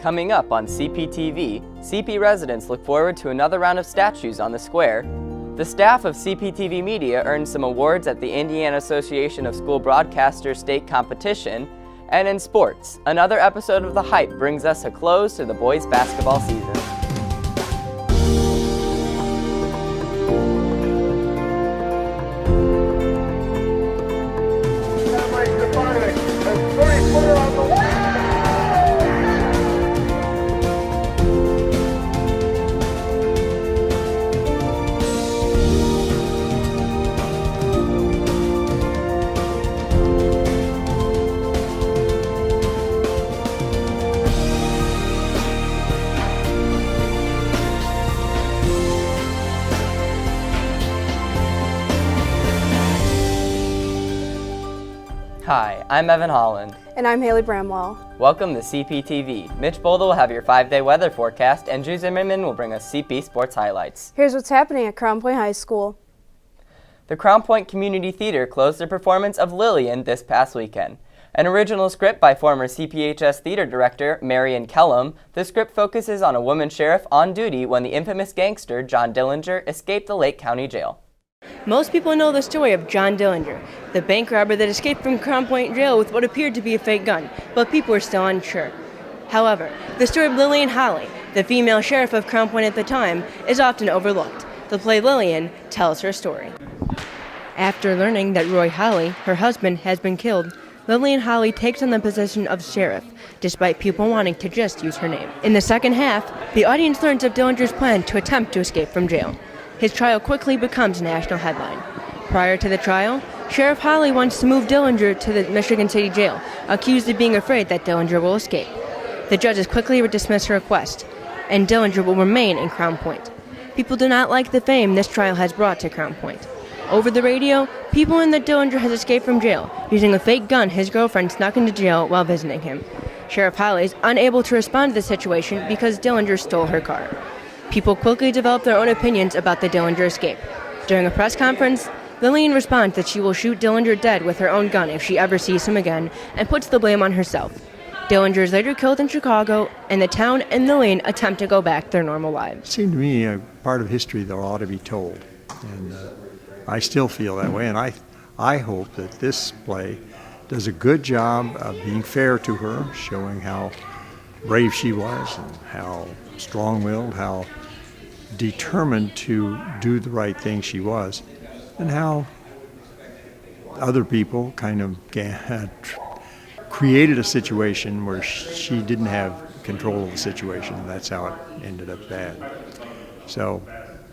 Coming up on Cptv, CP residents look forward to another round of statues on the square. The staff of Cptv Media earned some awards at the Indiana Association of School Broadcasters state competition. And in sports, another episode of The Hype brings us a close to the boys' basketball season. Hi, I'm Evan Holland. And I'm Haley Bramwell. Welcome to CPTV. Mitch Bolda will have your 5-day weather forecast, and Drew Zimmerman will bring us CP sports highlights. Here's what's happening at Crown Point High School. The Crown Point Community Theater closed their performance of Lillian this past weekend. An original script by former CPHS theater director Marion Kellum, the script focuses on a woman sheriff on duty when the infamous gangster John Dillinger escaped the Lake County Jail. Most people know the story of John Dillinger, the bank robber that escaped from Crown Point Jail with what appeared to be a fake gun, but people are still unsure. However, the story of Lillian Holly, the female sheriff of Crown Point at the time, is often overlooked. The play Lillian tells her story. After learning that Roy Holly, her husband, has been killed, Lillian Holly takes on the position of sheriff, despite people wanting to just use her name. In the second half, the audience learns of Dillinger's plan to attempt to escape from jail. His trial quickly becomes a national headline. Prior to the trial, Sheriff Holly wants to move Dillinger to the Michigan City Jail, accused of being afraid that Dillinger will escape. The judges quickly dismiss her request, and Dillinger will remain in Crown Point. People do not like the fame this trial has brought to Crown Point. Over the radio, people learn that Dillinger has escaped from jail, using a fake gun his girlfriend snuck into jail while visiting him. Sheriff Holly is unable to respond to the situation because Dillinger stole her car. People quickly develop their own opinions about the Dillinger escape. During a press conference, Lillian responds that she will shoot Dillinger dead with her own gun if she ever sees him again, and puts the blame on herself. Dillinger is later killed in Chicago, and the town and Lillian attempt to go back their normal lives. It seemed to me a part of history that ought to be told, and I still feel that way, and I hope that this play does a good job of being fair to her, showing how brave she was and how strong-willed, how determined to do the right thing she was, and how other people kind of created a situation where she didn't have control of the situation. That's how it ended up bad. So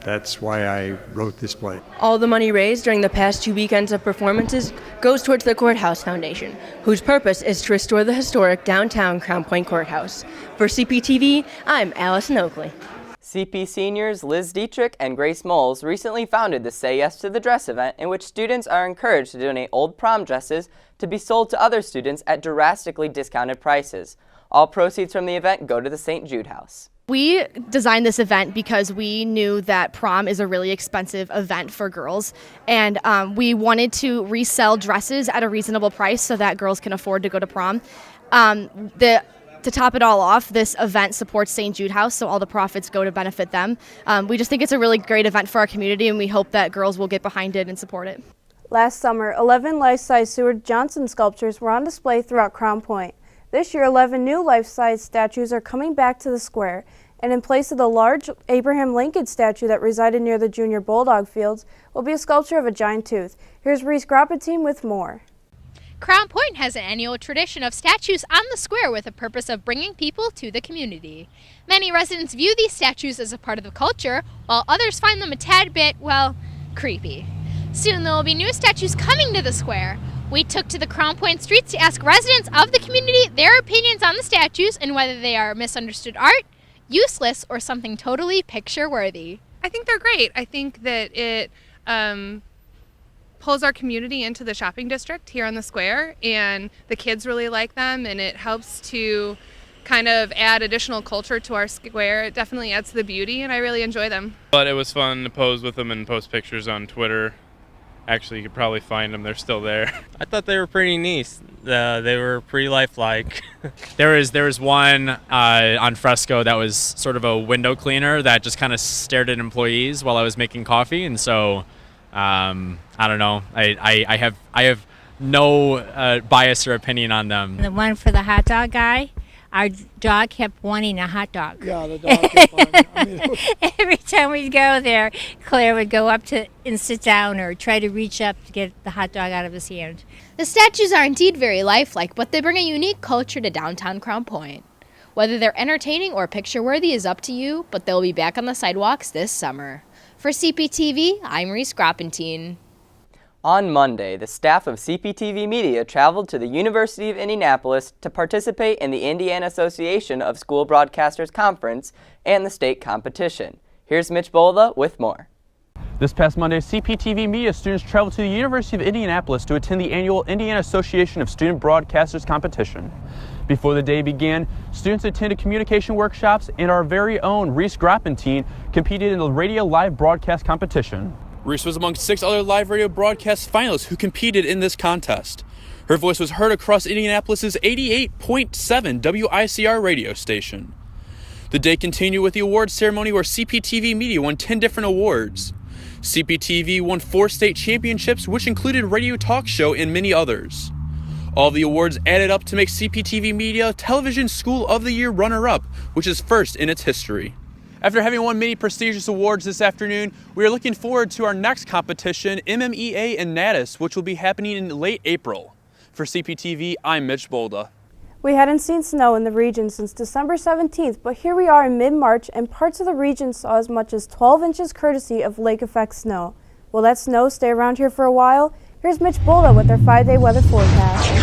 that's why I wrote this play. All the money raised during the past 2 weekends of performances goes towards the Courthouse Foundation, whose purpose is to restore the historic downtown Crown Point Courthouse. For CPTV, I'm Allison Oakley. CP seniors Liz Dietrich and Grace Moles recently founded the Say Yes to the Dress event, in which students are encouraged to donate old prom dresses to be sold to other students at drastically discounted prices. All proceeds from the event go to the St. Jude House. We designed this event because we knew that prom is a really expensive event for girls, and we wanted to resell dresses at a reasonable price so that girls can afford to go to prom. To top it all off, this event supports St. Jude House, so all the profits go to benefit them. We just think it's a really great event for our community, and we hope that girls will get behind it and support it. Last summer, 11 life-size Seward Johnson sculptures were on display throughout Crown Point. This year, 11 new life-size statues are coming back to the square, and in place of the large Abraham Lincoln statue that resided near the Junior Bulldog Fields will be a sculpture of a giant tooth. Here's Reese Groppeteam with more. Crown Point has an annual tradition of statues on the square with the purpose of bringing people to the community. Many residents view these statues as a part of the culture, while others find them a tad bit, well, creepy. Soon there will be new statues coming to the square. We took to the Crown Point streets to ask residents of the community their opinions on the statues and whether they are misunderstood art, useless, or something totally picture-worthy. I think they're great. I think that it pulls our community into the shopping district here on the square, and the kids really like them, and it helps to kind of add additional culture to our square. It definitely adds to the beauty, and I really enjoy them. But it was fun to pose with them and post pictures on Twitter. Actually, you could probably find them. They're still there. I thought they were pretty nice. They were pretty lifelike. there was one on fresco that was sort of a window cleaner that just kind of stared at employees while I was making coffee, and so I don't know. I have no bias or opinion on them. The one for the hot dog guy, our dog kept wanting a hot dog. Yeah, the dog kept wanting. I mean, Every time we'd go there, Claire would go up to and sit down or try to reach up to get the hot dog out of his hand. The statues are indeed very lifelike, but they bring a unique culture to downtown Crown Point. Whether they're entertaining or picture-worthy is up to you, but they'll be back on the sidewalks this summer. For Cptv, I'm Reese Groppentine. On Monday, the staff of Cptv Media traveled to the University of Indianapolis to participate in the Indiana Association of School Broadcasters Conference and the state competition. Here's Mitch Bolda with more. This past Monday, Cptv Media students traveled to the University of Indianapolis to attend the annual Indiana Association of Student Broadcasters competition. Before the day began, students attended communication workshops, and our very own Reese Groppentine competed in the radio live broadcast competition. Reese was among 6 other live radio broadcast finalists who competed in this contest. Her voice was heard across Indianapolis's 88.7 WICR radio station. The day continued with the awards ceremony where Cptv Media won 10 different awards. Cptv won 4 state championships, which included Radio Talk Show and many others. All of the awards added up to make Cptv Media Television School of the Year runner-up, which is first in its history. After having won many prestigious awards this afternoon, we are looking forward to our next competition, MMEA and Natus, which will be happening in late April. For Cptv, I'm Mitch Bolda. We hadn't seen snow in the region since December 17th, but here we are in mid-March and parts of the region saw as much as 12 inches courtesy of lake effect snow. Will that snow stay around here for a while? Here's Mitch Bolda with their 5-day weather forecast.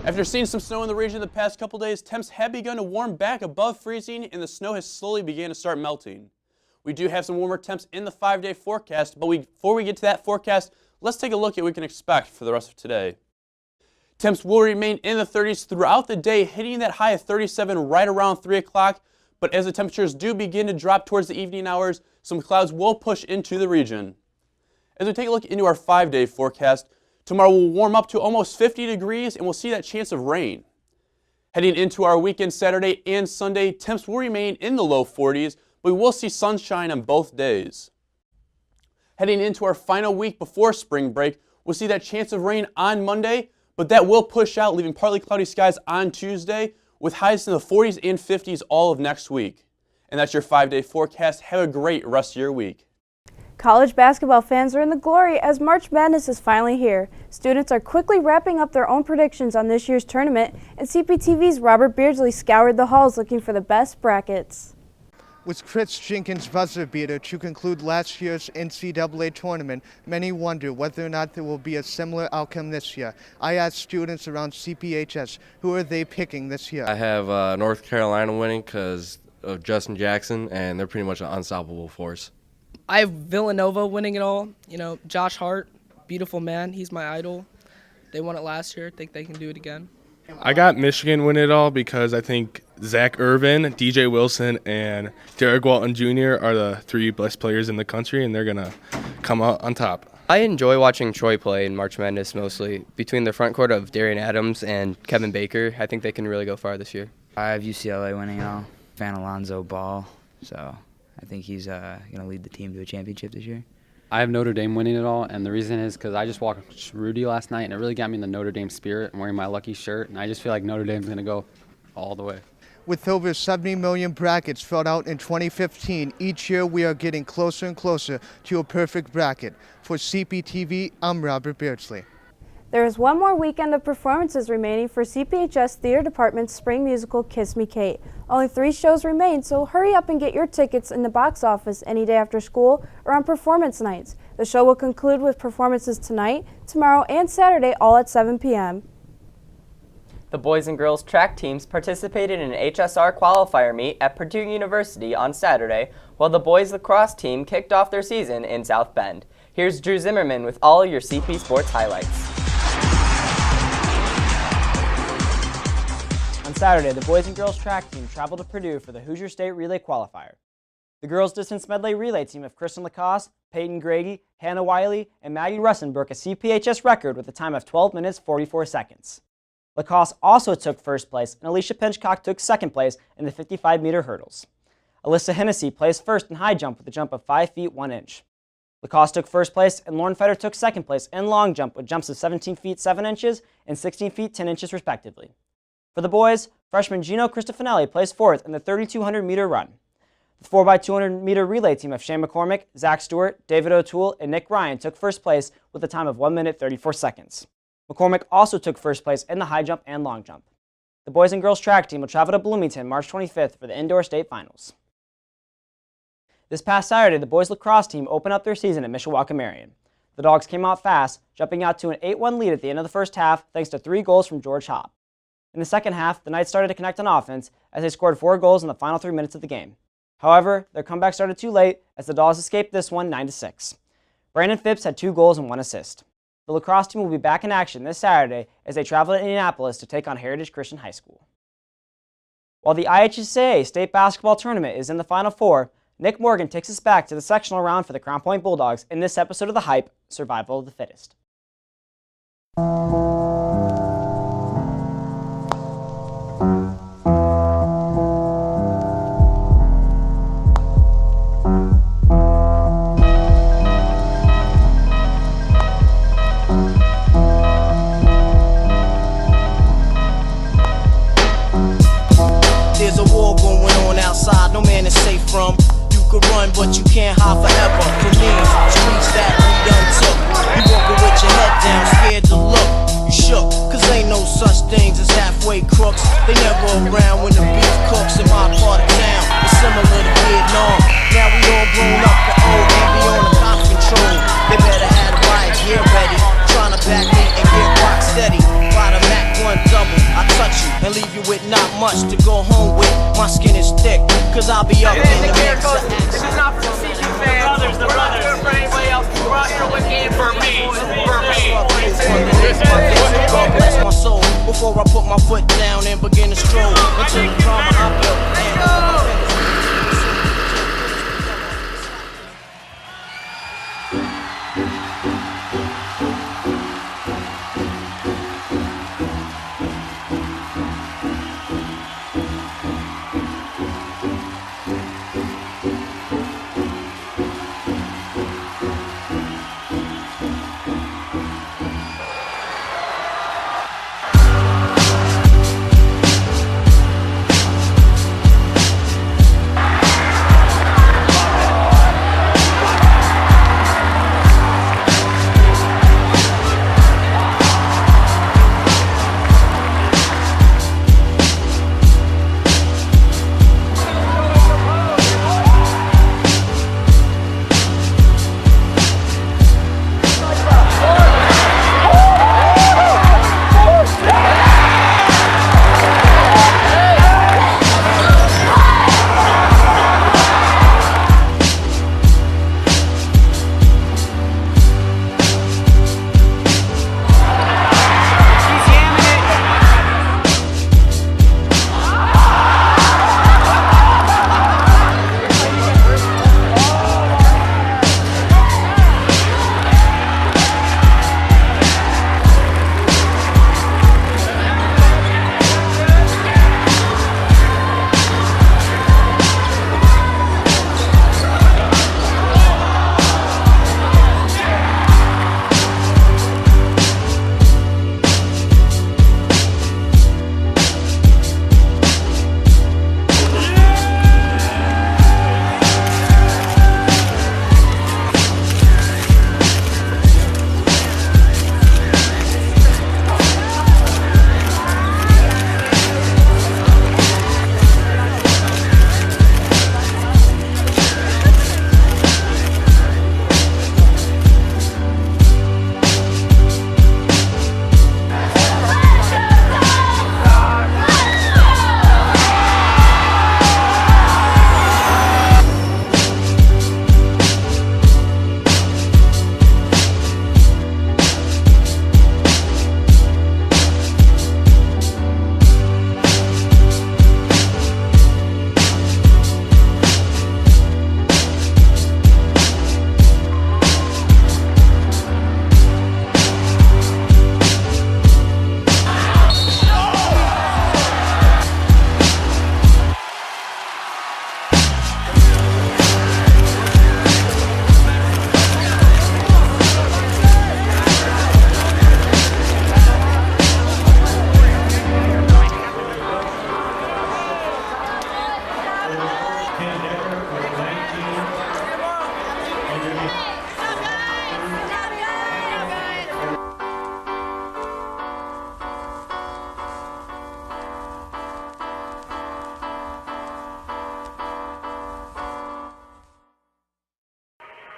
After seeing some snow in the region the past couple days, temps have begun to warm back above freezing and the snow has slowly begun to start melting. We do have some warmer temps in the 5-day forecast, but before we get to that forecast, let's take a look at what we can expect for the rest of today. Temps will remain in the 30s throughout the day, hitting that high of 37 right around 3 o'clock, but as the temperatures do begin to drop towards the evening hours, some clouds will push into the region. As we take a look into our 5-day forecast, tomorrow will warm up to almost 50 degrees and we'll see that chance of rain. Heading into our weekend Saturday and Sunday, temps will remain in the low 40s, but we will see sunshine on both days. Heading into our final week before spring break, we'll see that chance of rain on Monday, but that will push out, leaving partly cloudy skies on Tuesday with highs in the 40s and 50s all of next week. And that's your 5-day forecast. Have a great rest of your week. College basketball fans are in the glory as March Madness is finally here. Students are quickly wrapping up their own predictions on this year's tournament, and Cptv's Robert Beardsley scoured the halls looking for the best brackets. with Chris Jenkins' buzzer beater to conclude last year's NCAA tournament, many wonder whether or not there will be a similar outcome this year. I asked students around CPHS, who are they picking this year? I have North Carolina winning because of Justin Jackson, and they're pretty much an unstoppable force. I have Villanova winning it all. You know, Josh Hart, beautiful man. He's my idol. They won it last year. I think they can do it again. I got Michigan win it all because I think Zach Irvin, DJ Wilson, and Derek Walton Jr. are the three best players in the country, and they're going to come out on top. I enjoy watching Troy play in March Madness mostly. Between the front court of Darian Adams and Kevin Baker, I think they can really go far this year. I have UCLA winning it all. Fan Alonzo Ball, so I think he's going to lead the team to a championship this year. I have Notre Dame winning it all, and the reason is because I just watched Rudy last night, and it really got me in the Notre Dame spirit. I'm wearing my lucky shirt, and I just feel like Notre Dame's going to go all the way. With over 70 million brackets filled out in 2015, each year we are getting closer and closer to a perfect bracket. For CPTV, I'm Robert Beardsley. There is one more weekend of performances remaining for CPHS Theater Department's spring musical Kiss Me Kate. Only 3 shows remain, so hurry up and get your tickets in the box office any day after school or on performance nights. The show will conclude with performances tonight, tomorrow, and Saturday, all at 7 p.m. The boys and girls track teams participated in an HSR qualifier meet at Purdue University on Saturday, while the boys lacrosse team kicked off their season in South Bend. Here's Drew Zimmerman with all your CP Sports highlights. On Saturday, the boys and girls track team traveled to Purdue for the Hoosier State Relay Qualifier. The girls' distance medley relay team of Kristen Lacoste, Peyton Grady, Hannah Wiley, and Maggie Russin broke a CPHS record with a time of 12 minutes 44 seconds. Lacoste also took first place, and Alicia Pinchcock took second place in the 55-meter hurdles. Alyssa Hennessy placed first in high jump with a jump of 5 feet 1 inch. Lacoste took first place, and Lauren Fetter took second place in long jump with jumps of 17 feet 7 inches and 16 feet 10 inches respectively. For the boys, freshman Gino Cristofanelli placed fourth in the 3,200-meter run. The 4x200-meter relay team of Shane McCormick, Zach Stewart, David O'Toole, and Nick Ryan took first place with a time of 1 minute 34 seconds. McCormick also took first place in the high jump and long jump. The boys and girls track team will travel to Bloomington March 25th for the indoor state finals. This past Saturday, the boys lacrosse team opened up their season at Mishawaka-Marion. The Dogs came out fast, jumping out to an 8-1 lead at the end of the first half thanks to 3 goals from George Hopp. In the second half, the Knights started to connect on offense as they scored 4 goals in the final 3 minutes of the game. However, their comeback started too late as the Dogs escaped this one 9-6. Brandon Phipps had 2 goals and 1 assist. The lacrosse team will be back in action this Saturday as they travel to Indianapolis to take on Heritage Christian High School. While the IHSAA state basketball tournament is in the Final Four, Nick Morgan takes us back to the sectional round for the Crown Point Bulldogs in this episode of The Hype, Survival of the Fittest. There's a war going on outside, no man is safe from. You could run, but you can't hide forever. For me, streets that we done took. You walking with your head down, scared to look. You shook, cause ain't no such things as halfway crooks. They never around when the beef cooks in my part of town. It's similar to Vietnam. Now we all grown up and old and be on the cop control. They better have the riot gear ready. Trying to back me and get rock steady. By the Mac 1 double, I touch you and leave you with not much to go home with. My skin is thick, cause I'll be up in the mix. This is not for the CP fans. We're not here for anybody else. We're out here with game for me. For me. God bless my soul before I put my foot down and begin to stroll into the drama I built. And all my fingers.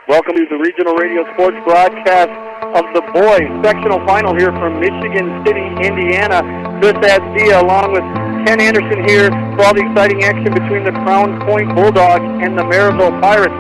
Welcome to the Regional Radio Sports broadcast of the boys sectional final here from Michigan City, Indiana. Chris Asdia along with Ken Anderson here for all the exciting action between the Crown Point Bulldogs and the Maryville Pirates.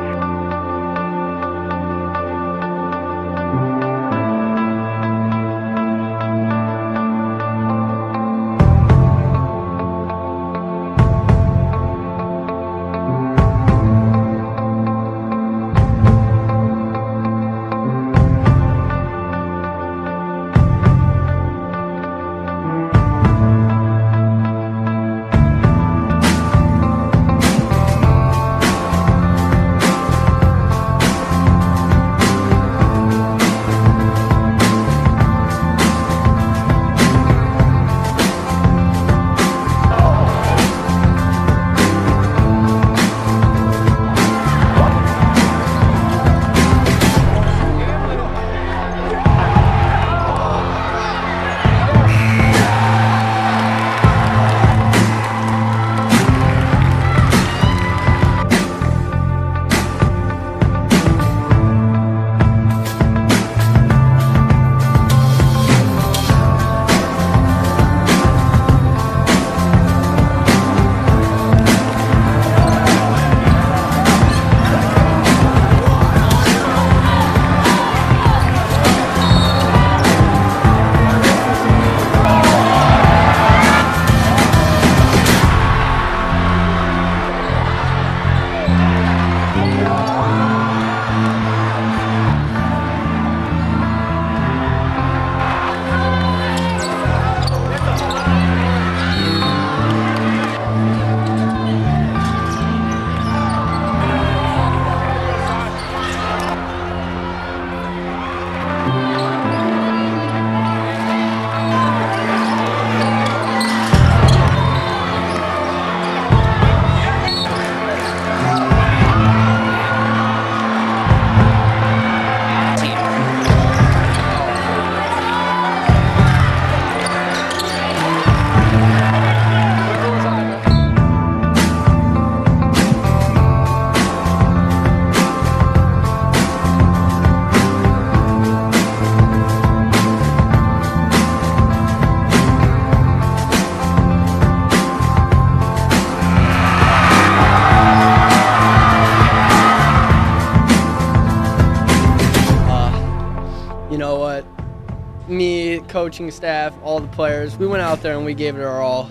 Me, coaching staff, all the players, we went out there and we gave it our all.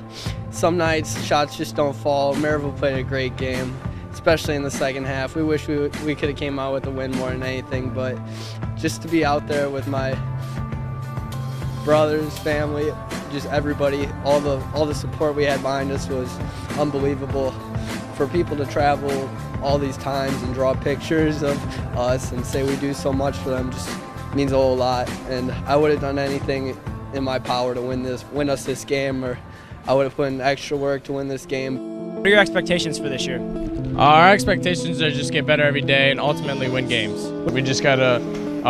Some nights shots just don't fall. Maryville played a great game, especially in the second half. We wish we could have came out with a win more than anything, but just to be out there with my brothers, family, just everybody, all the support we had behind us was unbelievable. For people to travel all these times and draw pictures of us and say we do so much for them just means a whole lot, and I would have done anything in my power to win us this game, or I would have put in extra work to win this game. What are your expectations for this year? Our expectations are just get better every day and ultimately win games. We just gotta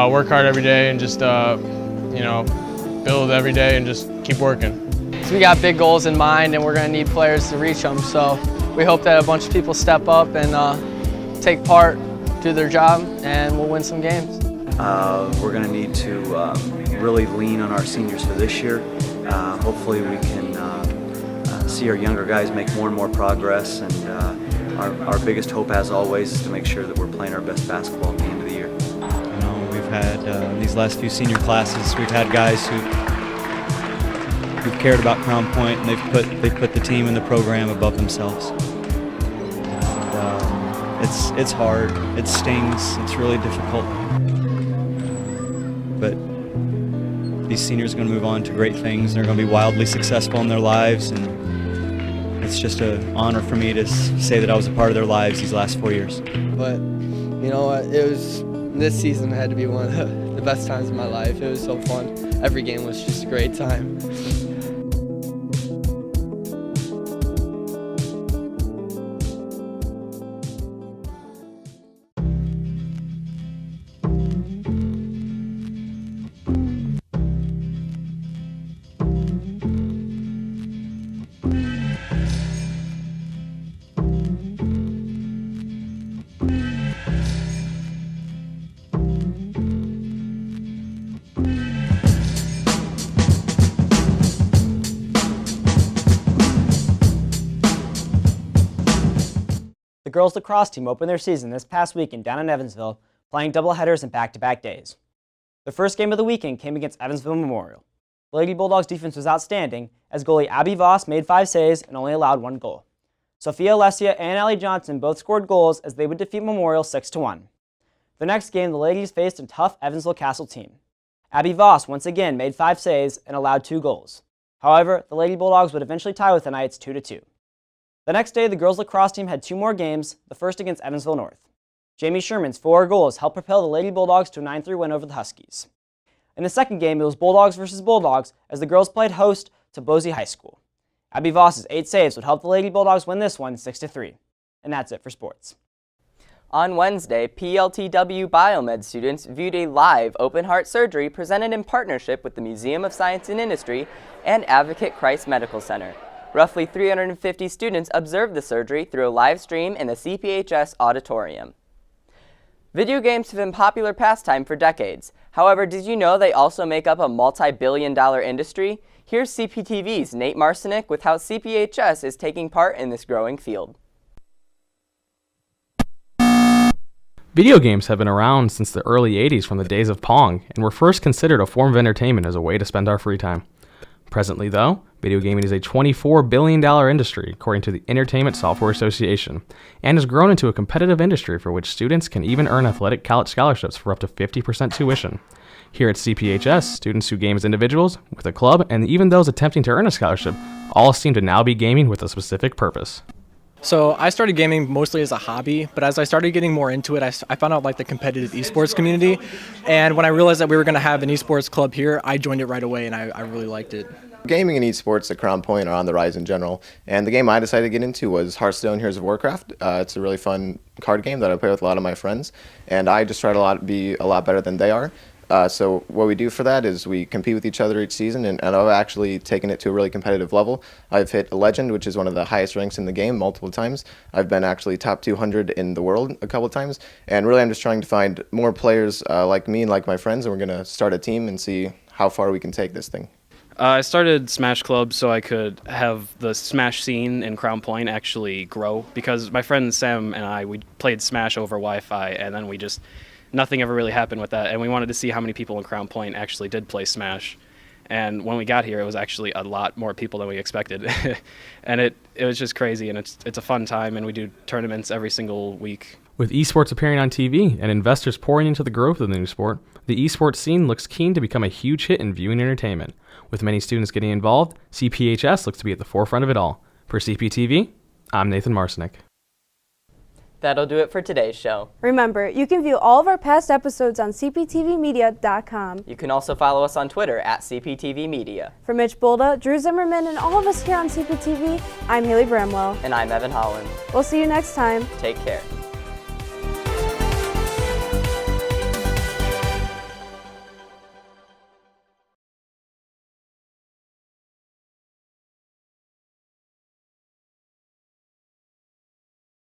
work hard every day and just build every day and just keep working. So we got big goals in mind, and we're gonna need players to reach them. So we hope that a bunch of people step up and take part, do their job, and we'll win some games. We're going to need to really lean on our seniors for this year. Hopefully we can see our younger guys make more and more progress, and our biggest hope, as always, is to make sure that we're playing our best basketball at the end of the year. You know, we've had these last few senior classes, we've had guys who've cared about Crown Point, and they've put the team and the program above themselves. And it's hard, it stings, it's really difficult. But these seniors are going to move on to great things. They're going to be wildly successful in their lives, and it's just an honor for me to say that I was a part of their lives these last 4 years. But you know what, this season had to be one of the best times of my life. It was so fun. Every game was just a great time. girls lacrosse team opened their season this past weekend down in Evansville, playing doubleheaders and back-to-back days. The first game of the weekend came against Evansville Memorial. The Lady Bulldogs defense was outstanding, as goalie Abby Voss made 5 saves and only allowed 1 goal. Sophia Alessia and Allie Johnson both scored goals as they would defeat Memorial 6-1. The next game, the ladies faced a tough Evansville Castle team. Abby Voss once again made 5 saves and allowed 2 goals. However, the Lady Bulldogs would eventually tie with the Knights 2-2. The next day, the girls lacrosse team had 2 more games, the first against Evansville North. Jamie Sherman's 4 goals helped propel the Lady Bulldogs to a 9-3 win over the Huskies. In the second game, it was Bulldogs versus Bulldogs as the girls played host to Boise High School. Abby Voss's 8 saves would help the Lady Bulldogs win this one 6-3. And that's it for sports. On Wednesday, PLTW Biomed students viewed a live open-heart surgery presented in partnership with the Museum of Science and Industry and Advocate Christ Medical Center. Roughly 350 students observed the surgery through a live stream in the CPHS auditorium. Video games have been popular pastime for decades. However, did you know they also make up a multi-billion-dollar industry? Here's CPTV's Nate Marcinek with how CPHS is taking part in this growing field. Video games have been around since the early 80s from the days of Pong, and were first considered a form of entertainment as a way to spend our free time. Presently, though, video gaming is a $24 billion industry, according to the Entertainment Software Association, and has grown into a competitive industry for which students can even earn athletic college scholarships for up to 50% tuition. Here at CPHS, students who game as individuals, with a club, and even those attempting to earn a scholarship, all seem to now be gaming with a specific purpose. So I started gaming mostly as a hobby, but as I started getting more into it, I found out like the competitive esports community. And when I realized that we were going to have an esports club here, I joined it right away, and I really liked it. Gaming and esports at Crown Point are on the rise in general, and the game I decided to get into was Hearthstone Heroes of Warcraft. It's a really fun card game that I play with a lot of my friends, and I just try to be a lot better than they are. So what we do for that is we compete with each other each season, and I've actually taken it to a really competitive level. I've hit Legend, which is one of the highest ranks in the game, multiple times. I've been actually top 200 in the world a couple times, and really I'm just trying to find more players like me and like my friends, and we're going to start a team and see how far we can take this thing. I started Smash Club so I could have the Smash scene in Crown Point actually grow, because my friend Sam and we played Smash over Wi-Fi, and then nothing ever really happened with that, and we wanted to see how many people in Crown Point actually did play Smash. And when we got here, it was actually a lot more people than we expected. And it was just crazy, and it's a fun time, and we do tournaments every single week. With esports appearing on TV and investors pouring into the growth of the new sport, the esports scene looks keen to become a huge hit in viewing entertainment. With many students getting involved, CPHS looks to be at the forefront of it all. For CPTV, I'm Nathan Marcinek. That'll do it for today's show. Remember, you can view all of our past episodes on cptvmedia.com. You can also follow us on Twitter at CPTV Media. For Mitch Bolda, Drew Zimmerman, and all of us here on CPTV, I'm Haley Bramwell. And I'm Evan Holland. We'll see you next time. Take care.